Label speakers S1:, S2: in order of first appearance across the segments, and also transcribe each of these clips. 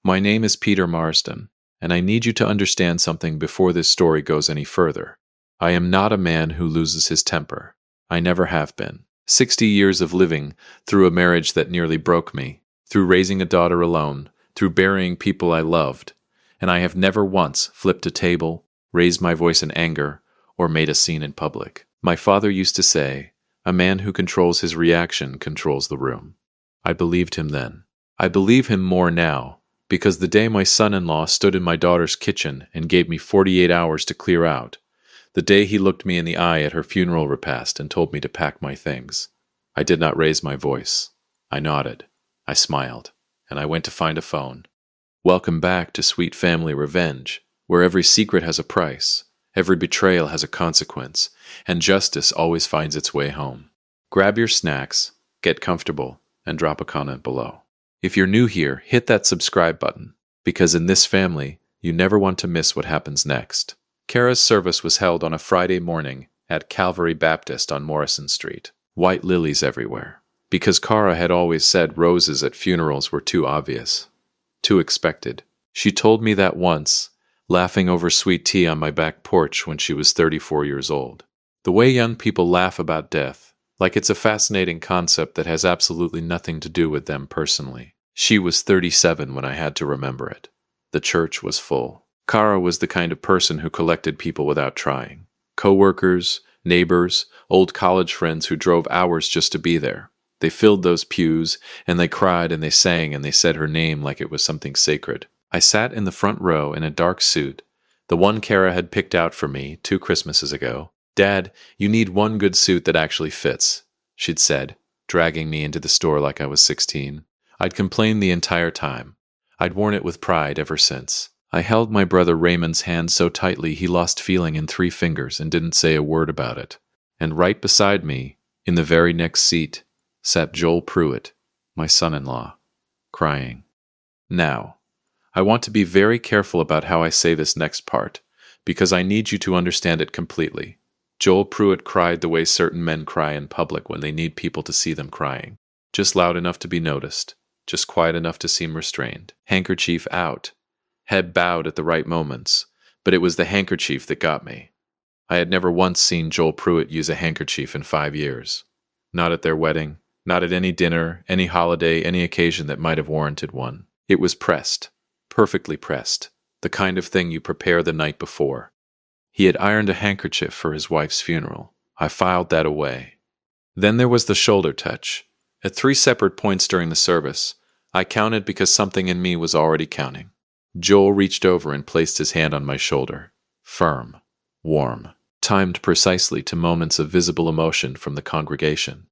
S1: My name is Peter Marsden, and I need you to understand something before this story goes any further. I am not a man who loses his temper. I never have been. 60 years of living through a marriage that nearly broke me, through raising a daughter alone, through burying people I loved, and I have never once flipped a table, raised my voice in anger, or made a scene in public. My father used to say, "A man who controls his reaction controls the room." I believed him then. I believe him more now, because the day my son-in-law stood in my daughter's kitchen and gave me 48 hours to clear out, the day he looked me in the eye at her funeral repast and told me to pack my things, I did not raise my voice. I nodded. I smiled, and I went to find a phone. Welcome back to Sweet Family Revenge, where every secret has a price, every betrayal has a consequence, and justice always finds its way home. Grab your snacks, get comfortable, and drop a comment below. If you're new here, hit that subscribe button, because in this family, you never want to miss what happens next. Kara's service was held on a Friday morning at Calvary Baptist on Morrison Street. White lilies everywhere. Because Kara had always said roses at funerals were too obvious, too expected. She told me that once, laughing over sweet tea on my back porch when she was 34 years old. The way young people laugh about death, like it's a fascinating concept that has absolutely nothing to do with them personally. She was 37 when I had to remember it. The church was full. Kara was the kind of person who collected people without trying. Co-workers, neighbors, old college friends who drove hours just to be there. They filled those pews, and they cried and they sang and they said her name like it was something sacred. I sat in the front row in a dark suit, the one Kara had picked out for me 2 Christmases ago. "Dad, you need one good suit that actually fits," she'd said, dragging me into the store like I was 16. I'd complained the entire time. I'd worn it with pride ever since. I held my brother Raymond's hand so tightly he lost feeling in 3 fingers and didn't say a word about it. And right beside me, in the very next seat, sat Joel Pruitt, my son-in-law, crying. Now, I want to be very careful about how I say this next part, because I need you to understand it completely. Joel Pruitt cried the way certain men cry in public when they need people to see them crying. Just loud enough to be noticed, just quiet enough to seem restrained. Handkerchief out. Head bowed at the right moments, but it was the handkerchief that got me. I had never once seen Joel Pruitt use a handkerchief in 5 years. Not at their wedding, not at any dinner, any holiday, any occasion that might have warranted one. It was pressed, perfectly pressed, the kind of thing you prepare the night before. He had ironed a handkerchief for his wife's funeral. I filed that away. Then there was the shoulder touch. At 3 separate points during the service, I counted because something in me was already counting. Joel reached over and placed his hand on my shoulder. Firm, warm, timed precisely to moments of visible emotion from the congregation.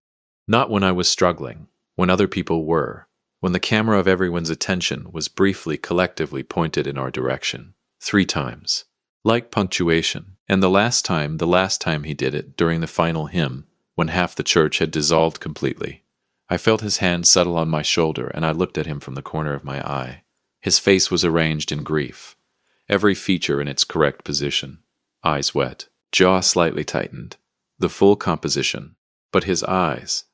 S1: Not when I was struggling, when other people were, when the camera of everyone's attention was briefly, collectively pointed in our direction. 3 times. Like punctuation. And the last time he did it, during the final hymn, when half the church had dissolved completely. I felt his hand settle on my shoulder, and I looked at him from the corner of my eye. His face was arranged in grief, every feature in its correct position. Eyes wet, jaw slightly tightened, the full composition. But his eyes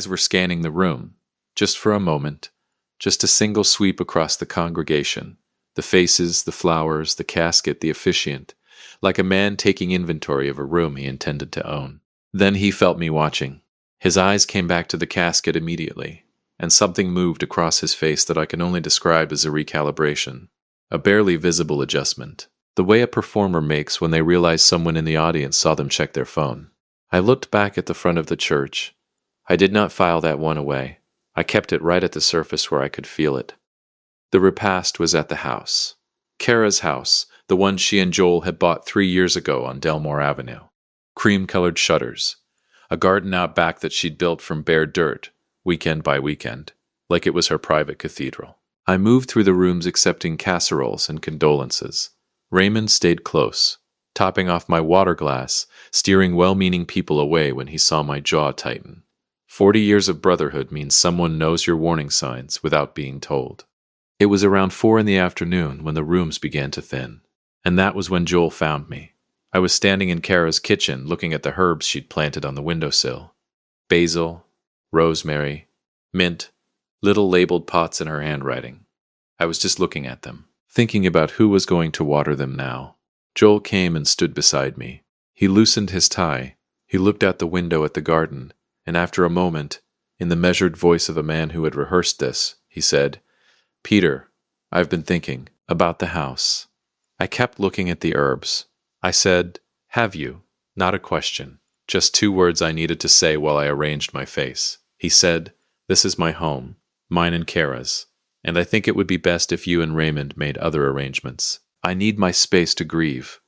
S1: were scanning the room, just for a moment, just a single sweep across the congregation, the faces, the flowers, the casket, the officiant, like a man taking inventory of a room he intended to own. Then he felt me watching. His eyes came back to the casket immediately, and something moved across his face that I can only describe as a recalibration, a barely visible adjustment, the way a performer makes when they realize someone in the audience saw them check their phone. I looked back at the front of the church. I did not file that one away. I kept it right at the surface where I could feel it. The repast was at the house. Kara's house, the one she and Joel had bought 3 years ago on Delmore Avenue. Cream-colored shutters. A garden out back that she'd built from bare dirt, weekend by weekend, like it was her private cathedral. I moved through the rooms accepting casseroles and condolences. Raymond stayed close, topping off my water glass, steering well-meaning people away when he saw my jaw tighten. 40 years of brotherhood means someone knows your warning signs without being told. It was around 4 in the afternoon when the rooms began to thin, and that was when Joel found me. I was standing in Kara's kitchen looking at the herbs she'd planted on the windowsill. Basil, rosemary, mint, little labeled pots in her handwriting. I was just looking at them, thinking about who was going to water them now. Joel came and stood beside me. He loosened his tie. He looked out the window at the garden, and after a moment, in the measured voice of a man who had rehearsed this, he said, "Peter, I've been thinking about the house." I kept looking at the herbs. I said, "Have you?" Not a question. Just 2 words I needed to say while I arranged my face. He said, "This is my home, mine and Kara's, and I think it would be best if you and Raymond made other arrangements. I need my space to grieve."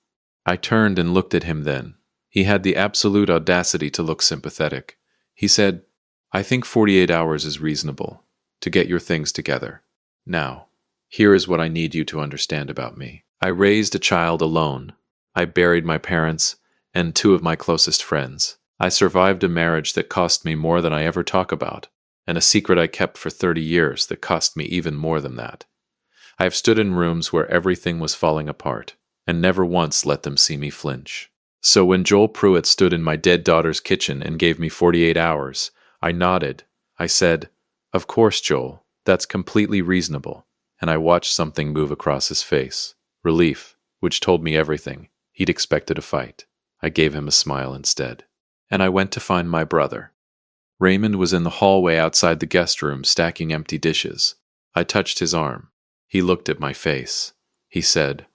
S1: I turned and looked at him then. He had the absolute audacity to look sympathetic. He said, "I think 48 hours is reasonable to get your things together. Now, here is what I need you to understand about me. I raised a child alone. I buried my parents and 2 of my closest friends. I survived a marriage that cost me more than I ever talk about, and a secret I kept for 30 years that cost me even more than that. I have stood in rooms where everything was falling apart, and never once let them see me flinch. So when Joel Pruitt stood in my dead daughter's kitchen and gave me 48 hours, I nodded. I said, "Of course, Joel, that's completely reasonable." And I watched something move across his face. Relief, which told me everything. He'd expected a fight. I gave him a smile instead. And I went to find my brother. Raymond was in the hallway outside the guest room stacking empty dishes. I touched his arm. He looked at my face. He said,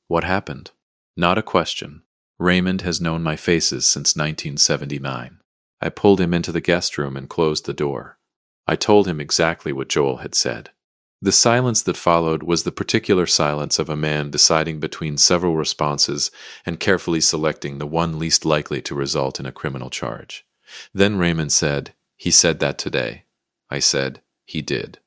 S1: "What happened?" Not a question. Raymond has known my faces since 1979. I pulled him into the guest room and closed the door. I told him exactly what Joel had said. The silence that followed was the particular silence of a man deciding between several responses and carefully selecting the one least likely to result in a criminal charge. Then Raymond said, "He said that today." I said, "He did."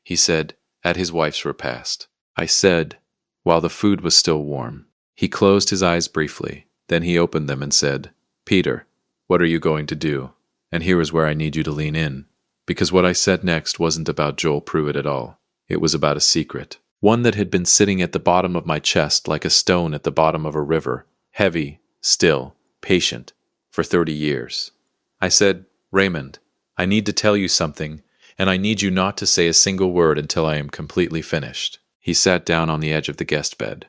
S1: He said, "At his wife's repast." I said, "While the food was still warm." He closed his eyes briefly. Then he opened them and said, "Peter, what are you going to do? And here is where I need you to lean in. Because what I said next wasn't about Joel Pruitt at all. It was about a secret. One that had been sitting at the bottom of my chest like a stone at the bottom of a river, heavy, still, patient, for 30 years. I said, "Raymond, I need to tell you something, and I need you not to say a single word until I am completely finished." He sat down on the edge of the guest bed.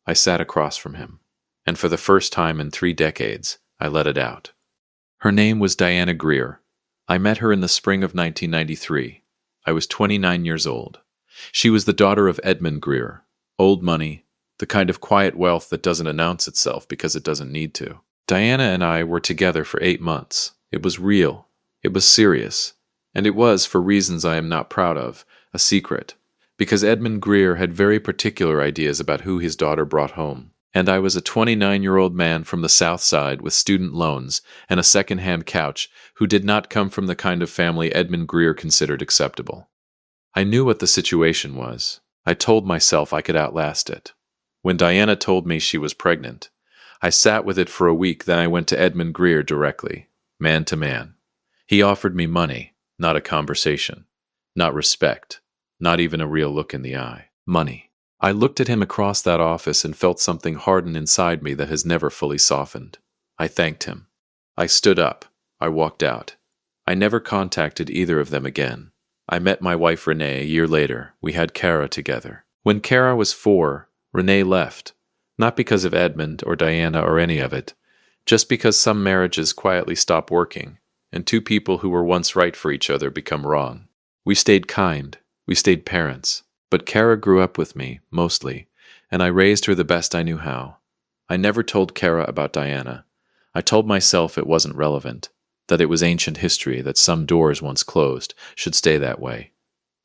S1: I sat across from him, and for the first time in 3 decades, I let it out. Her name was Diana Greer. I met her in the spring of 1993. I was 29 years old. She was the daughter of Edmund Greer. Old money, the kind of quiet wealth that doesn't announce itself because it doesn't need to. Diana and I were together for 8 months. It was real. It was serious. And it was, for reasons I am not proud of, a secret. Because Edmund Greer had very particular ideas about who his daughter brought home. And I was a 29-year-old man from the South Side with student loans and a second-hand couch who did not come from the kind of family Edmund Greer considered acceptable. I knew what the situation was. I told myself I could outlast it. When Diana told me she was pregnant, I sat with it for a week, then I went to Edmund Greer directly, man to man. He offered me money, not a conversation, not respect, not even a real look in the eye. Money. I looked at him across that office and felt something harden inside me that has never fully softened. I thanked him. I stood up. I walked out. I never contacted either of them again. I met my wife Renee a year later. We had Kara together. When Kara was 4, Renee left. Not because of Edmund or Diana or any of it, just because some marriages quietly stop working, and 2 people who were once right for each other become wrong. We stayed kind. We stayed parents. But Kara grew up with me, mostly, and I raised her the best I knew how. I never told Kara about Diana. I told myself it wasn't relevant, that it was ancient history, that some doors once closed should stay that way.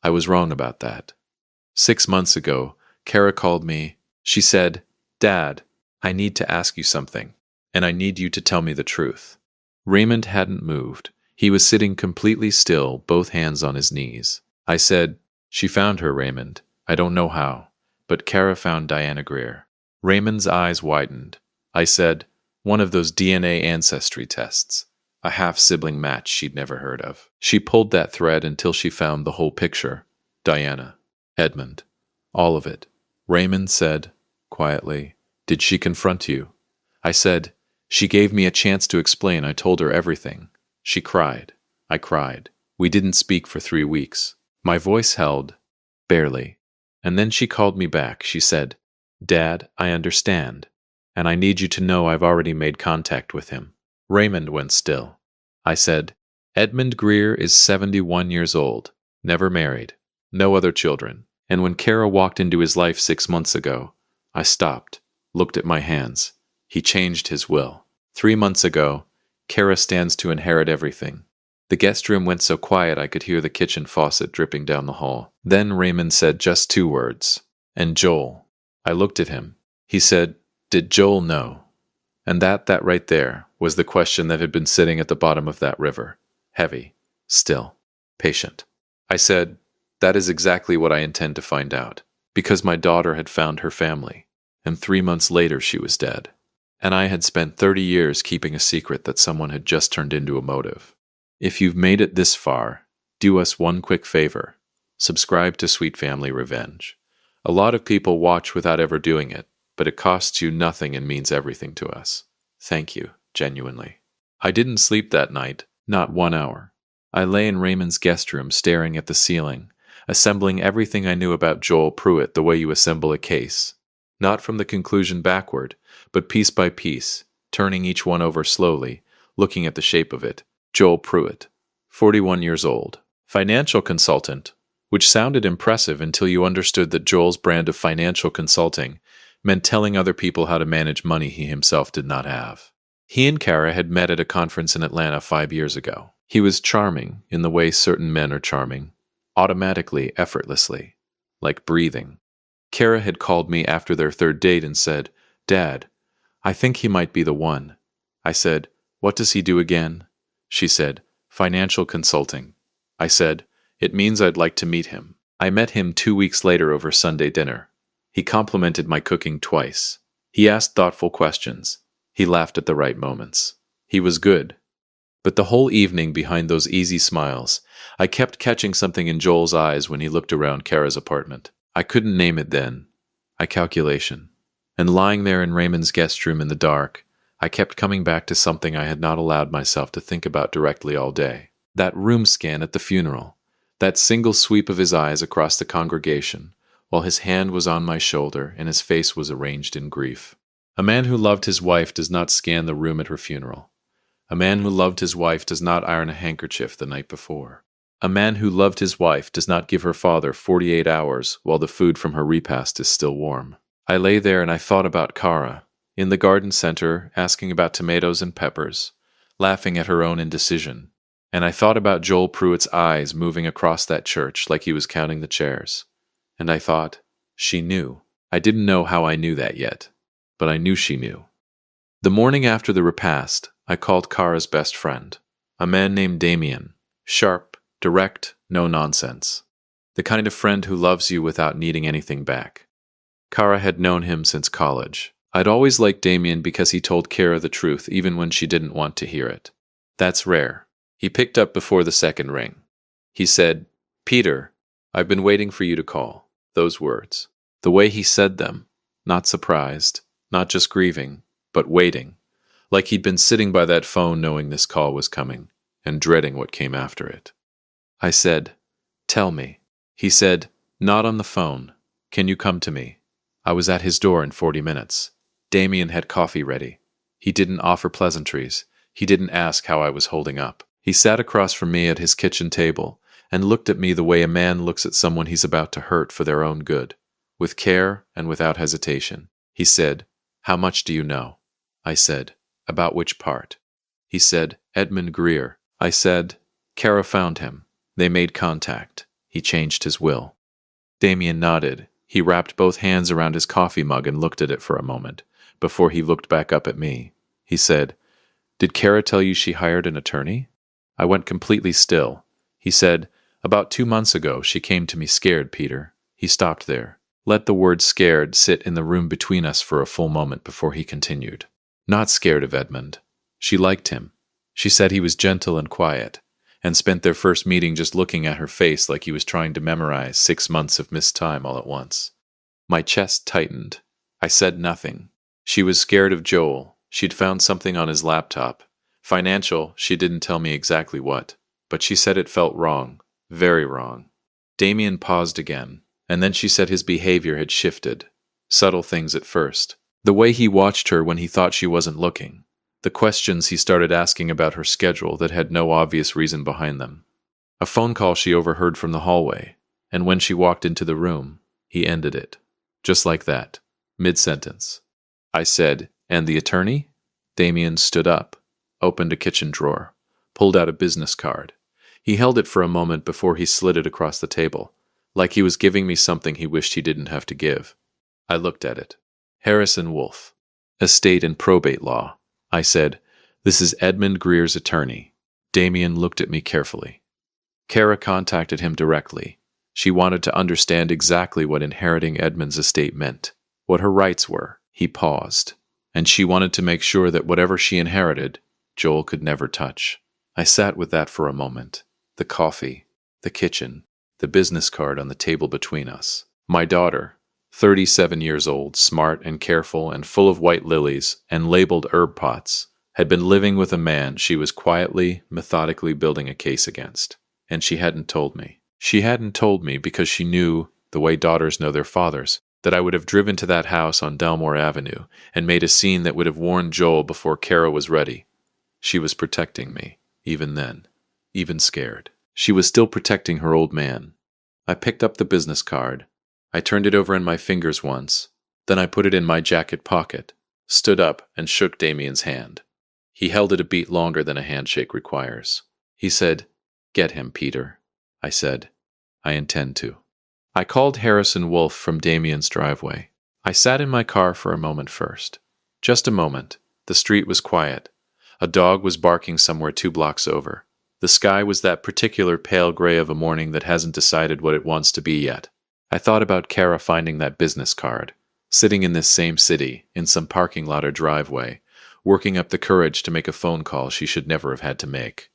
S1: I was wrong about that. 6 months ago, Kara called me. She said, "Dad, I need to ask you something, and I need you to tell me the truth." Raymond hadn't moved. He was sitting completely still, both hands on his knees. I said, "She found her, Raymond. I don't know how, but Kara found Diana Greer." Raymond's eyes widened. I said, "One of those DNA ancestry tests. A half-sibling match she'd never heard of." She pulled that thread until she found the whole picture. Diana. Edmund. All of it. Raymond said, quietly, "Did she confront you?" I said, "She gave me a chance to explain. I told her everything." She cried. I cried. We didn't speak for 3 weeks. My voice held, barely, And then she called me back. She said, "Dad, I understand. And I need you to know I've already made contact with him." Raymond went still. I said, "Edmund Greer is 71 years old, never married, no other children. And when Kara walked into his life 6 months ago, I stopped, looked at my hands. He changed his will. 3 months ago, Kara stands to inherit everything." The guest room went so quiet I could hear the kitchen faucet dripping down the hall. Then Raymond said just 2 words. "And Joel." I looked at him. He said, "Did Joel know?" And that right there was the question that had been sitting at the bottom of that river. Heavy, still, patient. I said, "That is exactly what I intend to find out. Because my daughter had found her family. And 3 months later she was dead. And I had spent 30 years keeping a secret that someone had just turned into a motive. If you've made it this far, do us one quick favor. Subscribe to Sweet Family Revenge. A lot of people watch without ever doing it, but it costs you nothing and means everything to us. Thank you, genuinely." I didn't sleep that night, not 1 hour. I lay in Raymond's guest room staring at the ceiling, assembling everything I knew about Joel Pruitt the way you assemble a case. Not from the conclusion backward, but piece by piece, turning each one over slowly, looking at the shape of it. Joel Pruitt, 41 years old, financial consultant, which sounded impressive until you understood that Joel's brand of financial consulting meant telling other people how to manage money he himself did not have. He and Kara had met at a conference in Atlanta 5 years ago. He was charming in the way certain men are charming, automatically, effortlessly, like breathing. Kara had called me after their third date and said, "Dad, I think he might be the one." I said, "What does he do again?" She said, "Financial consulting." I said, "It means I'd like to meet him." I met him 2 weeks later over Sunday dinner. He complimented my cooking twice. He asked thoughtful questions. He laughed at the right moments. He was good. But the whole evening behind those easy smiles, I kept catching something in Joel's eyes when he looked around Kara's apartment. I couldn't name it then. A calculation. And lying there in Raymond's guest room in the dark, I kept coming back to something I had not allowed myself to think about directly all day. That room scan at the funeral. That single sweep of his eyes across the congregation, while his hand was on my shoulder and his face was arranged in grief. A man who loved his wife does not scan the room at her funeral. A man who loved his wife does not iron a handkerchief the night before. A man who loved his wife does not give her father 48 hours while the food from her repast is still warm. I lay there and I thought about Kara, in the garden center, asking about tomatoes and peppers, laughing at her own indecision. And I thought about Joel Pruitt's eyes moving across that church like he was counting the chairs. And I thought, she knew. I didn't know how I knew that yet, but I knew she knew. The morning after the repast, I called Kara's best friend, a man named Damien, sharp, direct, no nonsense. The kind of friend who loves you without needing anything back. Kara had known him since college. I'd always liked Damien because he told Kara the truth even when she didn't want to hear it. That's rare. He picked up before the second ring. He said, "Peter, I've been waiting for you to call." Those words. The way he said them, not surprised, not just grieving, but waiting, like he'd been sitting by that phone knowing this call was coming, and dreading what came after it. I said, "Tell me." He said, "Not on the phone. Can you come to me?" I was at his door in 40 minutes. Damien had coffee ready. He didn't offer pleasantries. He didn't ask how I was holding up. He sat across from me at his kitchen table and looked at me the way a man looks at someone he's about to hurt for their own good, with care and without hesitation. He said, "How much do you know?" I said, "About which part?" He said, "Edmund Greer." I said, "Kara found him. They made contact. He changed his will." Damien nodded. He wrapped both hands around his coffee mug and looked at it for a moment, before he looked back up at me. He said, "Did Kara tell you she hired an attorney?" I went completely still. He said, "About 2 months ago, she came to me scared, Peter." He stopped there. Let the word scared sit in the room between us for a full moment before he continued. Not scared of Edmund. She liked him. She said he was gentle and quiet, and spent their first meeting just looking at her face like he was trying to memorize 6 months of missed time all at once. My chest tightened. I said nothing. She was scared of Joel. She'd found something on his laptop. Financial, she didn't tell me exactly what, but she said it felt wrong, very wrong. Damien paused again, And then she said his behavior had shifted. Subtle things at first. The way he watched her when he thought she wasn't looking. The questions he started asking about her schedule that had no obvious reason behind them. A phone call she overheard from the hallway, and when she walked into the room, he ended it. Just like that. Mid-sentence. I said, "And the attorney?" Damien stood up, opened a kitchen drawer, pulled out a business card. He held it for a moment before he slid it across the table, like he was giving me something he wished he didn't have to give. I looked at it. Harrison Wolfe. Estate and probate law. I said, "This is Edmund Greer's attorney." Damien looked at me carefully. Kara contacted him directly. She wanted to understand exactly what inheriting Edmund's estate meant, what her rights were. He paused. And she wanted to make sure that whatever she inherited, Joel could never touch. I sat with that for a moment. The coffee, the kitchen, the business card on the table between us. My daughter, 37 years old, smart and careful and full of white lilies and labeled herb pots, had been living with a man she was quietly, methodically building a case against. And she hadn't told me. She hadn't told me because she knew, the way daughters know their fathers, that I would have driven to that house on Delmore Avenue and made a scene that would have warned Joel before Kara was ready. She was protecting me, even then, even scared. She was still protecting her old man. I picked up the business card. I turned it over in my fingers once. Then I put it in my jacket pocket, stood up, and shook Damien's hand. He held it a beat longer than a handshake requires. He said, "Get him, Peter." I said, "I intend to." I called Harrison Wolfe from Damien's driveway. I sat in my car for a moment first. Just a moment. The street was quiet. A dog was barking somewhere 2 blocks over. The sky was that particular pale gray of a morning that hasn't decided what it wants to be yet. I thought about Kara finding that business card, sitting in this same city, in some parking lot or driveway, working up the courage to make a phone call she should never have had to make.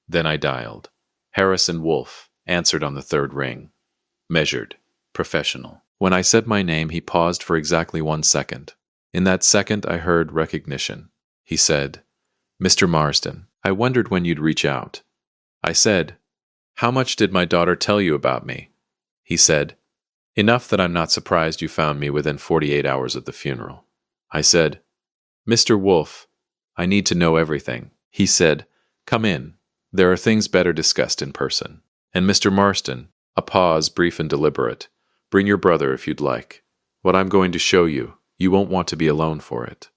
S1: Then I dialed. Harrison Wolfe answered on the 3rd ring. Measured. Professional. When I said my name, he paused for exactly 1 second. In that second, I heard recognition. He said, "Mr. Marsden, I wondered when you'd reach out." I said, "How much did my daughter tell you about me?" He said, "Enough that I'm not surprised you found me within 48 hours of the funeral." I said, "Mr. Wolfe, I need to know everything." He said, "Come in. There are things better discussed in person. And Mr. Marsden," a pause brief and deliberate, "bring your brother if you'd like. What I'm going to show you, you won't want to be alone for it."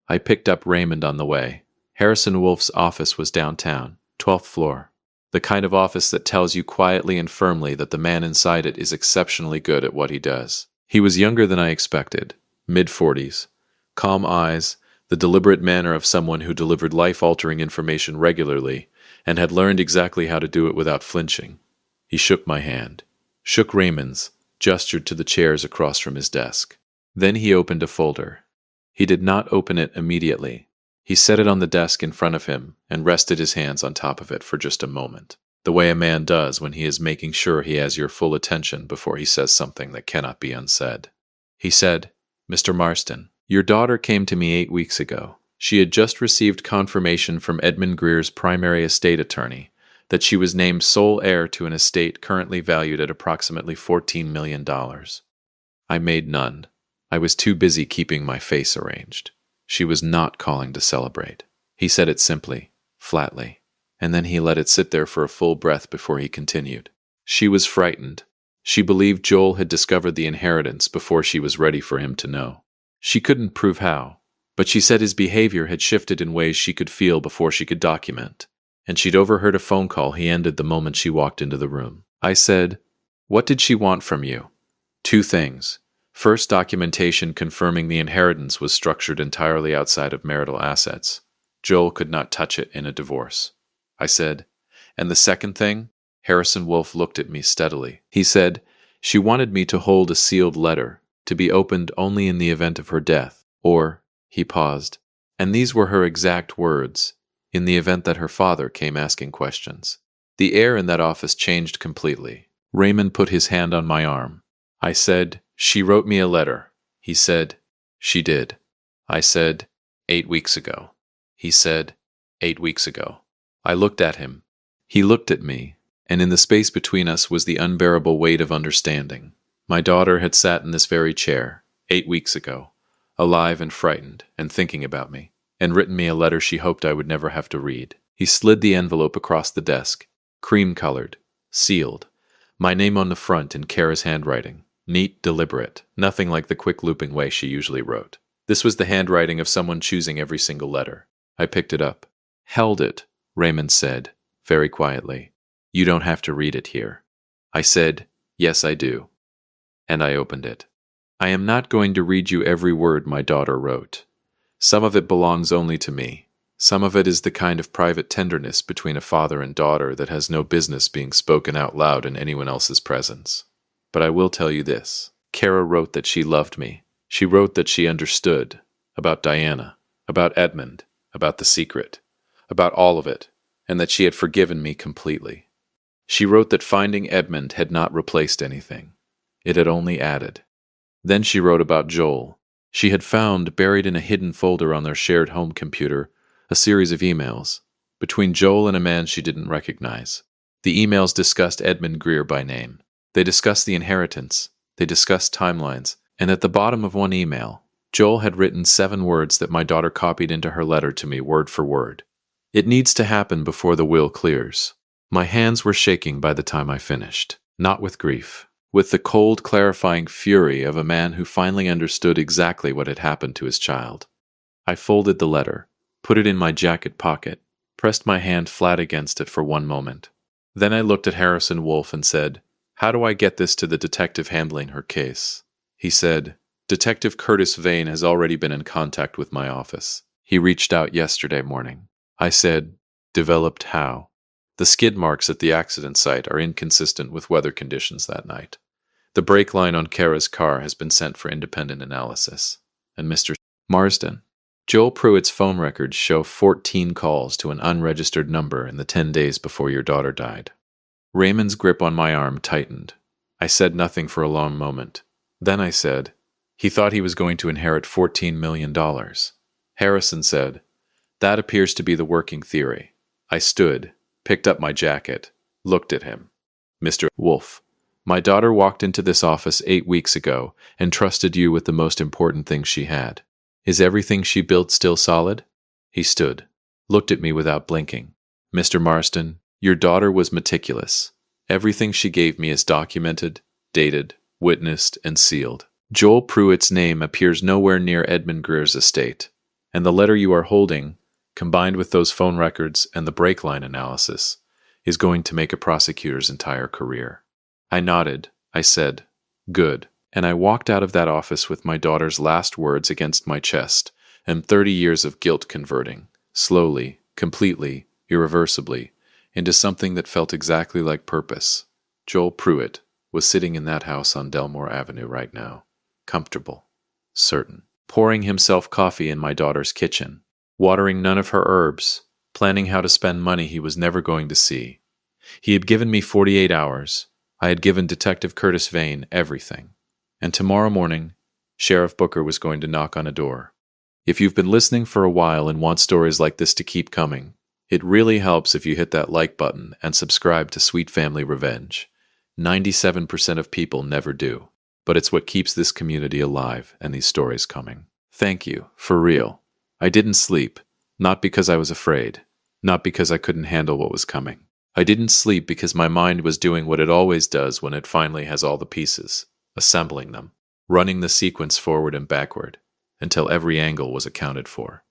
S1: I picked up Raymond on the way. Harrison Wolfe's office was downtown, 12th floor. The kind of office that tells you quietly and firmly that the man inside it is exceptionally good at what he does. He was younger than I expected, mid-40s. Calm eyes, the deliberate manner of someone who delivered life-altering information regularly and had learned exactly how to do it without flinching. He shook my hand, shook Raymond's, gestured to the chairs across from his desk. Then he opened a folder. He did not open it immediately. He set it on the desk in front of him and rested his hands on top of it for just a moment. the way a man does when he is making sure he has your full attention before he says something that cannot be unsaid. He said, "Mr. Marston, your daughter came to me 8 weeks ago. She had just received confirmation from Edmund Greer's primary estate attorney that she was named sole heir to an estate currently valued at approximately $14 million. I made none. I was too busy keeping my face arranged. She was not calling to celebrate." He said it simply, flatly, and then he let it sit there for a full breath before he continued. She was frightened. She believed Joel had discovered the inheritance before she was ready for him to know. She couldn't prove how, but she said his behavior had shifted in ways she could feel before she could document, and she'd overheard a phone call he ended the moment she walked into the room. I said, "What did she want from you?" "Two things. First, documentation confirming the inheritance was structured entirely outside of marital assets. Joel could not touch it in a divorce." I said, "And the second thing?" Harrison Wolfe looked at me steadily. He said, "She wanted me to hold a sealed letter, to be opened only in the event of her death, or," he paused, "and these were her exact words, in the event that her father came asking questions." The air in that office changed completely. Raymond put his hand on my arm. I said, "She wrote me a letter." He said, "She did." I said, 8 weeks ago." He said, 8 weeks ago." I looked at him. He looked at me, and in the space between us was the unbearable weight of understanding. My daughter had sat in this very chair, 8 weeks ago, alive and frightened, and thinking about me, and written me a letter she hoped I would never have to read. He slid the envelope across the desk, cream-colored, sealed, my name on the front in Kara's handwriting, neat, deliberate, nothing like the quick looping way she usually wrote. This was the handwriting of someone choosing every single letter. I picked it up. "Held it," Raymond said, very quietly. "You don't have to read it here." I said, "Yes, I do." And I opened it. "I am not going to read you every word my daughter wrote. Some of it belongs only to me. Some of it is the kind of private tenderness between a father and daughter that has no business being spoken out loud in anyone else's presence. But I will tell you this. Kara wrote that she loved me. She wrote that she understood. About Diana. About Edmund. About the secret. About all of it. And that she had forgiven me completely. She wrote that finding Edmund had not replaced anything. It had only added. Then she wrote about Joel. She had found, buried in a hidden folder on their shared home computer, a series of emails, between Joel and a man she didn't recognize. The emails discussed Edmund Greer by name. They discussed the inheritance. They discussed timelines. And at the bottom of one email, Joel had written 7 words that my daughter copied into her letter to me word for word. "It needs to happen before the will clears." My hands were shaking by the time I finished, not with grief, with the cold, clarifying fury of a man who finally understood exactly what had happened to his child. I folded the letter, put it in my jacket pocket, pressed my hand flat against it for one moment. Then I looked at Harrison Wolfe and said, "How do I get this to the detective handling her case?" He said, "Detective Curtis Vane has already been in contact with my office. He reached out yesterday morning." I said, "Developed how?" "The skid marks at the accident site are inconsistent with weather conditions that night. The brake line on Kara's car has been sent for independent analysis. And Mr. Marsden, Joel Pruitt's phone records show 14 calls to an unregistered number in the 10 days before your daughter died." Raymond's grip on my arm tightened. I said nothing for a long moment. Then I said, "He thought he was going to inherit $14 million. Harrison said, "That appears to be the working theory." I stood, picked up my jacket, looked at him. "Mr. Wolfe, my daughter walked into this office 8 weeks ago and trusted you with the most important thing she had. Is everything she built still solid?" He stood, looked at me without blinking. "Mr. Marston, your daughter was meticulous. Everything she gave me is documented, dated, witnessed, and sealed. Joel Pruitt's name appears nowhere near Edmund Greer's estate, and the letter you are holding, combined with those phone records and the brake line analysis, is going to make a prosecutor's entire career." I nodded. I said, "Good." And I walked out of that office with my daughter's last words against my chest and 30 years of guilt converting, slowly, completely, irreversibly, into something that felt exactly like purpose. Joel Pruitt was sitting in that house on Delmore Avenue right now, comfortable, certain, pouring himself coffee in my daughter's kitchen, watering none of her herbs, planning how to spend money he was never going to see, He had given me 48 hours. I had given Detective Curtis Vane everything. And tomorrow morning, Sheriff Booker was going to knock on a door. If you've been listening for a while and want stories like this to keep coming, it really helps if you hit that like button and subscribe to Sweet Family Revenge. 97% of people never do, but it's what keeps this community alive and these stories coming. Thank you, for real. I didn't sleep, not because I was afraid, not because I couldn't handle what was coming. I didn't sleep because my mind was doing what it always does when it finally has all the pieces, assembling them, running the sequence forward and backward, until every angle was accounted for.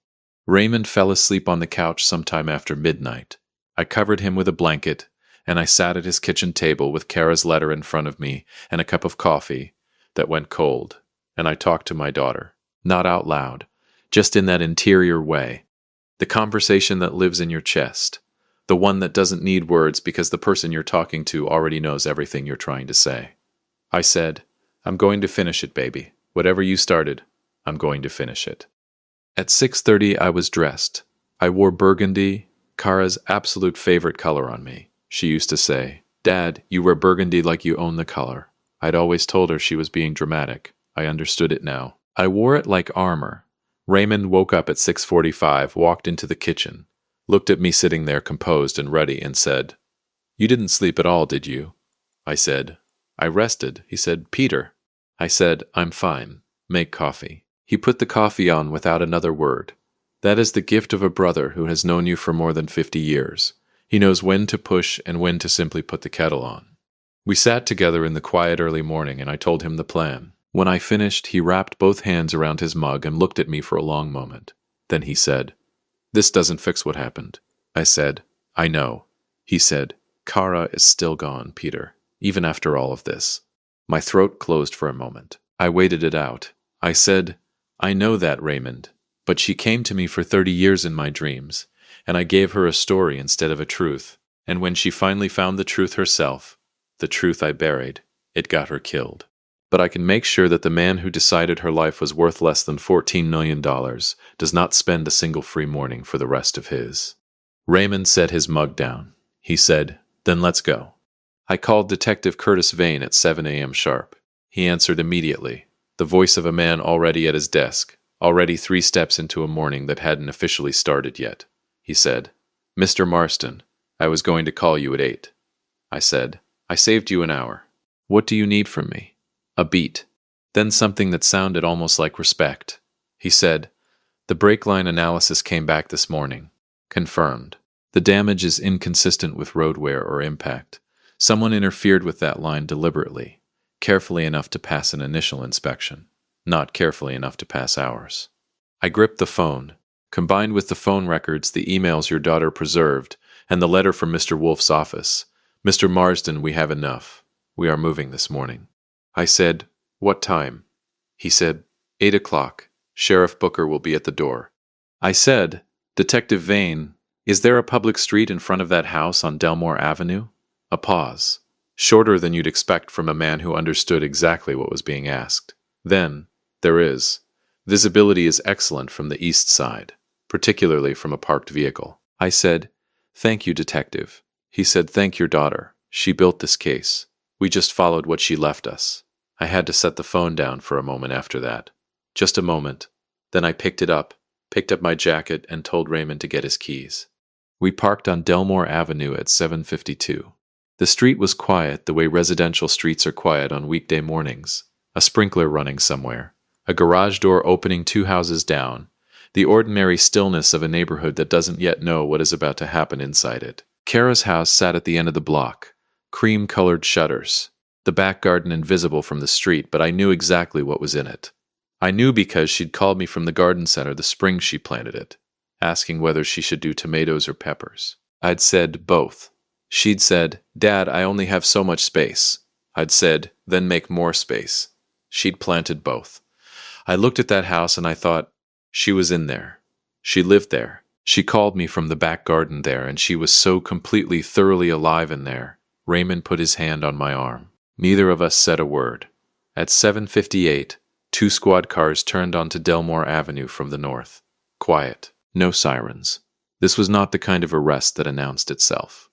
S1: Raymond fell asleep on the couch sometime after midnight. I covered him with a blanket, and I sat at his kitchen table with Kara's letter in front of me and a cup of coffee that went cold, and I talked to my daughter, not out loud, just in that interior way, the conversation that lives in your chest, the one that doesn't need words because the person you're talking to already knows everything you're trying to say. I said, I'm going to finish it, baby. Whatever you started, I'm going to finish it. At 6:30, I was dressed. I wore burgundy, Kara's absolute favorite color on me. She used to say, Dad, you wear burgundy like you own the color. I'd always told her she was being dramatic. I understood it now. I wore it like armor. Raymond woke up at 6:45, walked into the kitchen, looked at me sitting there composed and ready, and said, You didn't sleep at all, did you? I said, I rested. He said, Peter. I said, I'm fine. Make coffee. He put the coffee on without another word. That is the gift of a brother who has known you for more than 50 years. He knows when to push and when to simply put the kettle on. We sat together in the quiet early morning, and I told him the plan. When I finished, he wrapped both hands around his mug and looked at me for a long moment. Then he said, This doesn't fix what happened. I said, I know. He said, Kara is still gone, Peter, even after all of this. My throat closed for a moment. I waited it out. I said, I know that, Raymond, but she came to me for 30 years in my dreams, and I gave her a story instead of a truth, and when she finally found the truth herself, the truth I buried, it got her killed. But I can make sure that the man who decided her life was worth less than $14 million does not spend a single free morning for the rest of his. Raymond set his mug down. He said, Then let's go. I called Detective Curtis Vane at 7 a.m. sharp. He answered immediately, the voice of a man already at his desk, already 3 steps into a morning that hadn't officially started yet. He said, Mr. Marston, I was going to call you at 8. I said, I saved you an hour. What do you need from me? A beat. Then something that sounded almost like respect. He said, The brake line analysis came back this morning. Confirmed. The damage is inconsistent with road wear or impact. Someone interfered with that line deliberately, carefully enough to pass an initial inspection, not carefully enough to pass ours. I gripped the phone. Combined with the phone records, the emails your daughter preserved, and the letter from Mr. Wolf's office. Mr. Marsden, we have enough. We are moving this morning. I said, What time? He said, 8 o'clock. Sheriff Booker will be at the door. I said, Detective Vane, is there a public street in front of that house on Delmore Avenue? A pause, shorter than you'd expect from a man who understood exactly what was being asked. Then, there is. Visibility is excellent from the east side, particularly from a parked vehicle. I said, Thank you, Detective. He said, Thank your daughter. She built this case. We just followed what she left us. I had to set the phone down for a moment after that. Just a moment. Then I picked up my jacket, and told Raymond to get his keys. We parked on Delmore Avenue at 7:52. The street was quiet the way residential streets are quiet on weekday mornings. A sprinkler running somewhere. A garage door opening 2 houses down. The ordinary stillness of a neighborhood that doesn't yet know what is about to happen inside it. Kara's house sat at the end of the block. Cream-colored shutters. The back garden invisible from the street, but I knew exactly what was in it. I knew because she'd called me from the garden center the spring she planted it, asking whether she should do tomatoes or peppers. I'd said both. She'd said, Dad, I only have so much space. I'd said, then make more space. She'd planted both. I looked at that house and I thought, she was in there. She lived there. She called me from the back garden there, and she was so completely, thoroughly alive in there. Raymond put his hand on my arm. Neither of us said a word. At 7:58, 2 squad cars turned onto Delmore Avenue from the north. Quiet. No sirens. This was not the kind of arrest that announced itself.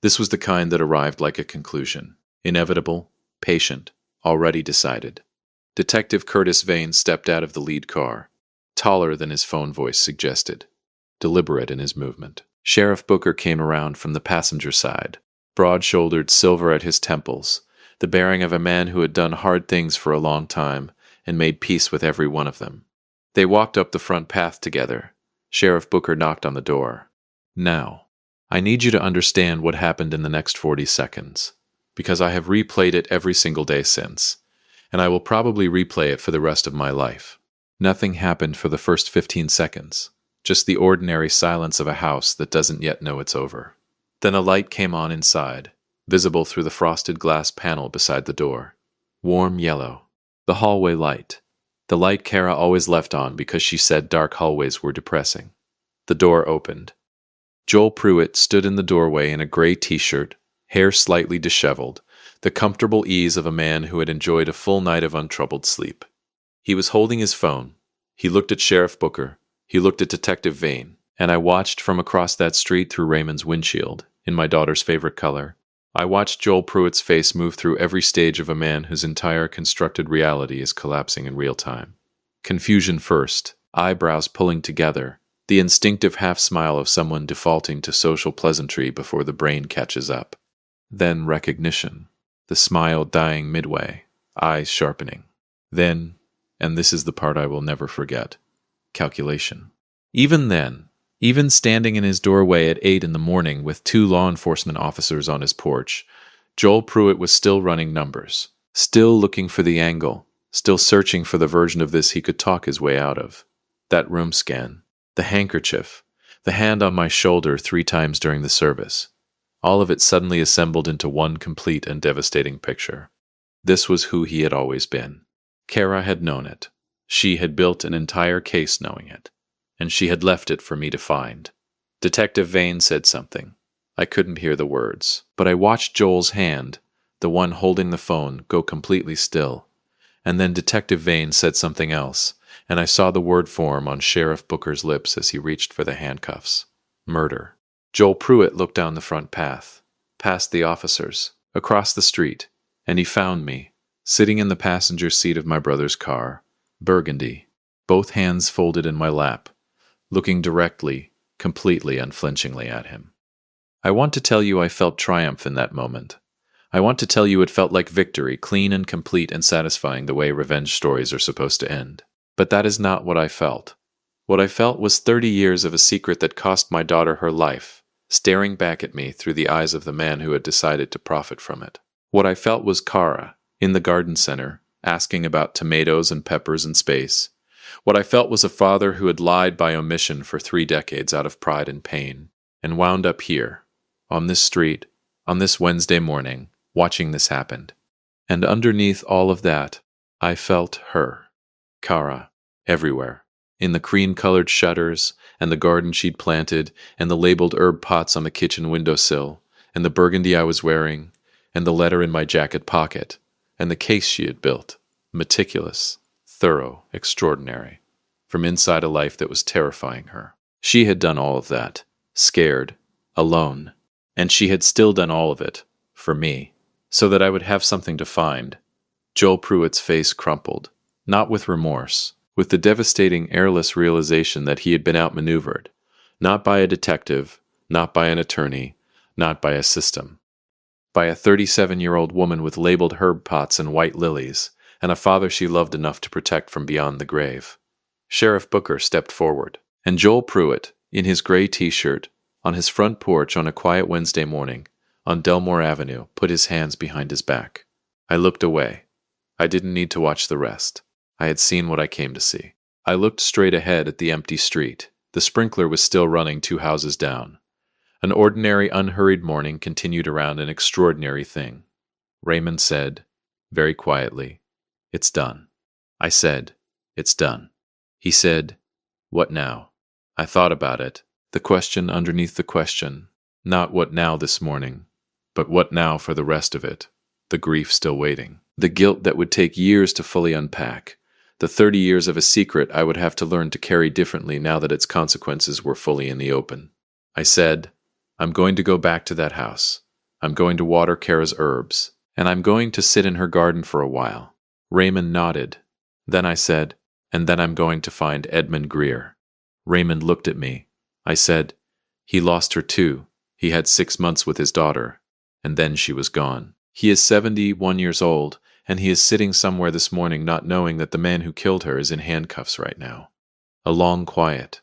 S1: This was the kind that arrived like a conclusion. Inevitable, patient, already decided. Detective Curtis Vane stepped out of the lead car, taller than his phone voice suggested, deliberate in his movement. Sheriff Booker came around from the passenger side, broad-shouldered, silver at his temples, the bearing of a man who had done hard things for a long time and made peace with every one of them. They walked up the front path together. Sheriff Booker knocked on the door. Now, I need you to understand what happened in the next 40 seconds, because I have replayed it every single day since, and I will probably replay it for the rest of my life. Nothing happened for the first 15 seconds, just the ordinary silence of a house that doesn't yet know it's over. Then a light came on inside, visible through the frosted glass panel beside the door. Warm yellow. The hallway light. The light Kara always left on because she said dark hallways were depressing. The door opened. Joel Pruitt stood in the doorway in a gray t-shirt, hair slightly disheveled, the comfortable ease of a man who had enjoyed a full night of untroubled sleep. He was holding his phone. He looked at Sheriff Booker. He looked at Detective Vane, and I watched from across that street through Raymond's windshield, in my daughter's favorite color. I watched Joel Pruitt's face move through every stage of a man whose entire constructed reality is collapsing in real time. Confusion first, eyebrows pulling together, the instinctive half-smile of someone defaulting to social pleasantry before the brain catches up. Then recognition, the smile dying midway, eyes sharpening. Then, and this is the part I will never forget, calculation. Even then, even standing in his doorway at 8 in the morning with 2 law enforcement officers on his porch, Joel Pruitt was still running numbers, still looking for the angle, still searching for the version of this he could talk his way out of. That room scan, the handkerchief, the hand on my shoulder 3 times during the service, all of it suddenly assembled into one complete and devastating picture. This was who he had always been. Kara had known it. She had built an entire case knowing it, and she had left it for me to find. Detective Vane said something. I couldn't hear the words, but I watched Joel's hand, the one holding the phone, go completely still. And then Detective Vane said something else, and I saw the word form on Sheriff Booker's lips as he reached for the handcuffs. Murder. Joel Pruitt looked down the front path, past the officers, across the street, and he found me, sitting in the passenger seat of my brother's car, burgundy, both hands folded in my lap, looking directly, completely unflinchingly at him. I want to tell you I felt triumph in that moment. I want to tell you it felt like victory, clean and complete and satisfying the way revenge stories are supposed to end. But that is not what I felt. What I felt was 30 years of a secret that cost my daughter her life, staring back at me through the eyes of the man who had decided to profit from it. What I felt was Kara, in the garden center, asking about tomatoes and peppers and space. What I felt was a father who had lied by omission for 3 decades out of pride and pain, and wound up here, on this street, on this Wednesday morning, watching this happen. And underneath all of that, I felt her, Kara, everywhere. In the cream-colored shutters, and the garden she'd planted, and the labeled herb pots on the kitchen windowsill, and the burgundy I was wearing, and the letter in my jacket pocket, and the case she had built, meticulous, thorough, extraordinary, from inside a life that was terrifying her. She had done all of that, scared, alone, and she had still done all of it, for me, so that I would have something to find. Joel Pruitt's face crumpled, not with remorse, with the devastating, airless realization that he had been outmaneuvered, not by a detective, not by an attorney, not by a system, by a 37-year-old woman with labeled herb pots and white lilies, and a father she loved enough to protect from beyond the grave. Sheriff Booker stepped forward, and Joel Pruitt, in his gray t-shirt, on his front porch on a quiet Wednesday morning, on Delmore Avenue, put his hands behind his back. I looked away. I didn't need to watch the rest. I had seen what I came to see. I looked straight ahead at the empty street. The sprinkler was still running 2 houses down. An ordinary, unhurried morning continued around an extraordinary thing. Raymond said, very quietly, "It's done." I said, "It's done." He said, "What now?" I thought about it. The question underneath the question. Not what now this morning, but what now for the rest of it. The grief still waiting. The guilt that would take years to fully unpack. The 30 years of a secret I would have to learn to carry differently now that its consequences were fully in the open. I said, "I'm going to go back to that house. I'm going to water Kara's herbs, and I'm going to sit in her garden for a while. Raymond nodded. Then I said, and then I'm going to find Edmund Greer. Raymond looked at me. I said, he lost her too. He had 6 months with his daughter, and then she was gone. He is 71 years old, and he is sitting somewhere this morning not knowing that the man who killed her is in handcuffs right now. A long quiet.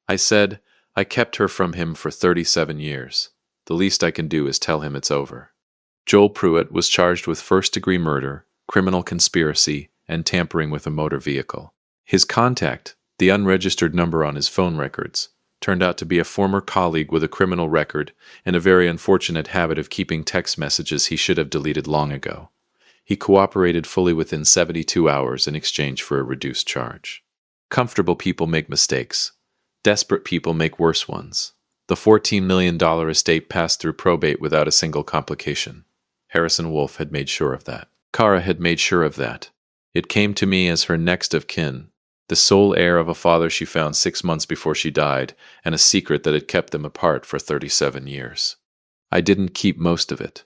S1: I said, I kept her from him for 37 years. The least I can do is tell him it's over. Joel Pruitt was charged with first-degree murder, criminal conspiracy, and tampering with a motor vehicle. His contact, the unregistered number on his phone records, turned out to be a former colleague with a criminal record and a very unfortunate habit of keeping text messages he should have deleted long ago. He cooperated fully within 72 hours in exchange for a reduced charge. Comfortable people make mistakes. Desperate people make worse ones. The $14 million estate passed through probate without a single complication. Harrison Wolfe had made sure of that. Kara had made sure of that. It came to me as her next of kin, the sole heir of a father she found 6 months before she died, and a secret that had kept them apart for 37 years. I didn't keep most of it.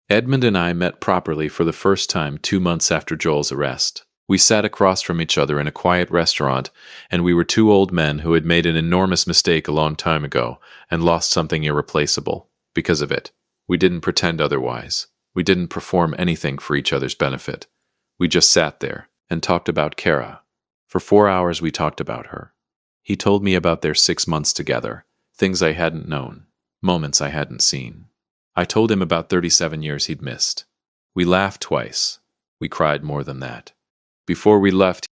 S1: Edmund and I met properly for the first time 2 months after Joel's arrest. We sat across from each other in a quiet restaurant, and we were two old men who had made an enormous mistake a long time ago and lost something irreplaceable because of it. We didn't pretend otherwise. We didn't perform anything for each other's benefit. We just sat there and talked about Kara. For 4 hours we talked about her. He told me about their 6 months together, things I hadn't known, moments I hadn't seen. I told him about 37 years he'd missed. We laughed twice. We cried more than that. Before we left,